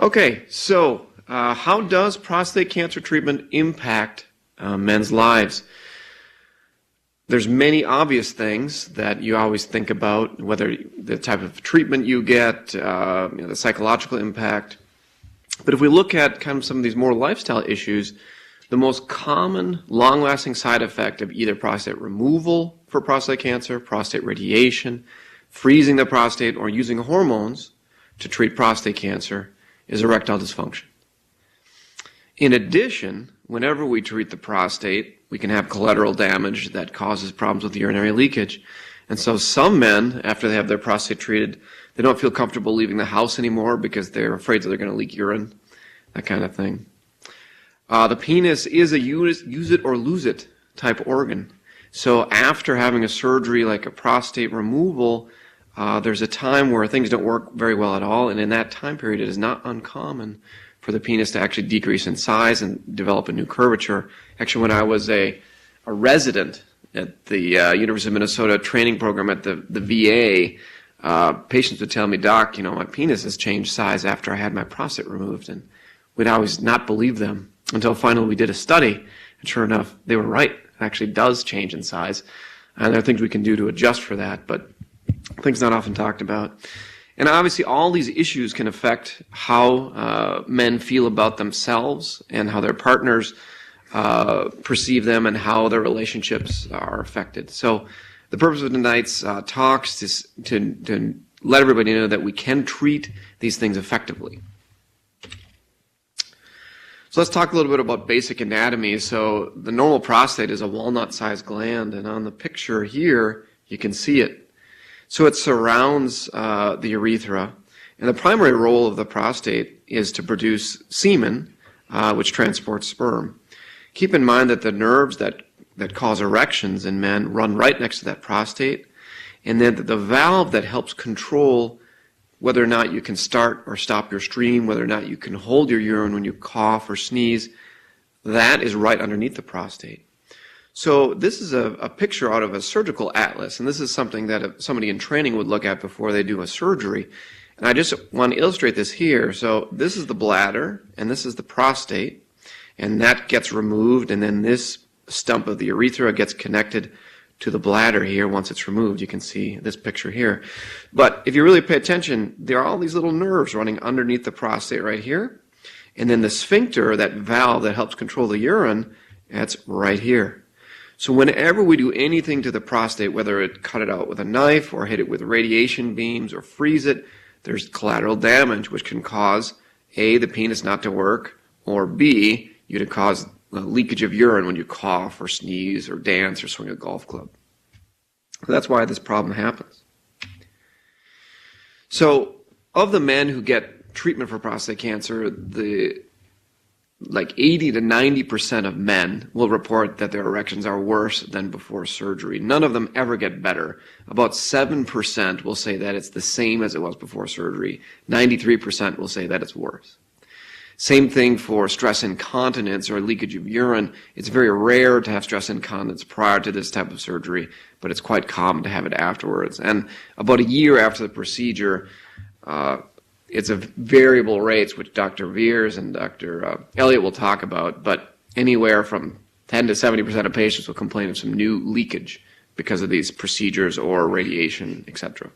Okay, so how does prostate cancer treatment impact men's lives? There's many obvious things that you always think about, whether the type of treatment you get, the psychological impact. But if we look at kind of some of these more lifestyle issues, the most common long-lasting side effect of either prostate removal for prostate cancer, prostate radiation, freezing the prostate, or using hormones to treat prostate cancer is erectile dysfunction. In addition, whenever we treat the prostate, we can have collateral damage that causes problems with urinary leakage. And so some men, after they have their prostate treated, they don't feel comfortable leaving the house anymore because they're afraid that they're going to leak urine, that kind of thing. The penis is a use it or lose it type organ. So after having a surgery like a prostate removal, there's a time where things don't work very well at all, and in that time period it is not uncommon for the penis to actually decrease in size and develop a new curvature. Actually, when I was a resident at the University of Minnesota training program at the VA, patients would tell me, "Doc, my penis has changed size after I had my prostate removed," and we'd always not believe them until finally we did a study, and sure enough, they were right. It actually does change in size, and there are things we can do to adjust for that, but things not often talked about. And obviously all these issues can affect how men feel about themselves and how their partners perceive them and how their relationships are affected. So the purpose of tonight's talks is to let everybody know that we can treat these things effectively. So let's talk a little bit about basic anatomy. So the normal prostate is a walnut-sized gland, and on the picture here you can see it. So it surrounds the urethra, and the primary role of the prostate is to produce semen, which transports sperm. Keep in mind that the nerves that cause erections in men run right next to that prostate, and then the valve that helps control whether or not you can start or stop your stream, whether or not you can hold your urine when you cough or sneeze, that is right underneath the prostate. So this is a picture out of a surgical atlas, and this is something that somebody in training would look at before they do a surgery. And I just want to illustrate this here. So this is the bladder, and this is the prostate, and that gets removed, and then this stump of the urethra gets connected to the bladder here once it's removed. You can see this picture here. But if you really pay attention, there are all these little nerves running underneath the prostate right here, and then the sphincter, that valve that helps control the urine, that's right here. So whenever we do anything to the prostate, whether it cut it out with a knife or hit it with radiation beams or freeze it, there's collateral damage which can cause A, the penis not to work, or B, you to cause leakage of urine when you cough or sneeze or dance or swing a golf club. So that's why this problem happens. So of the men who get treatment for prostate cancer, like 80 to 90% of men will report that their erections are worse than before surgery. None of them ever get better. About 7% will say that it's the same as it was before surgery. 93% will say that it's worse. Same thing for stress incontinence or leakage of urine. It's very rare to have stress incontinence prior to this type of surgery, but it's quite common to have it afterwards. And about a year after the procedure, it's a variable rates, which Dr. Veers and Dr. Elliott will talk about, but anywhere from 10 to 70% of patients will complain of some new leakage because of these procedures or radiation, etc.